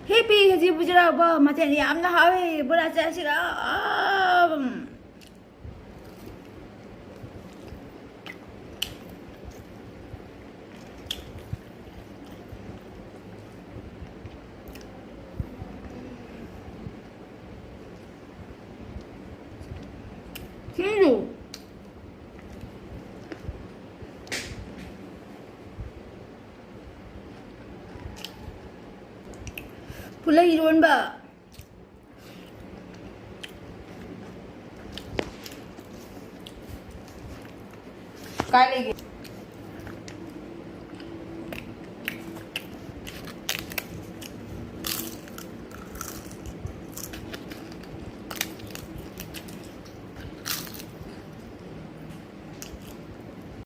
해피 부지라고 마찬가지 암나 하위 보라 자식아. 진주 फुलं हिरवण बा काय नाही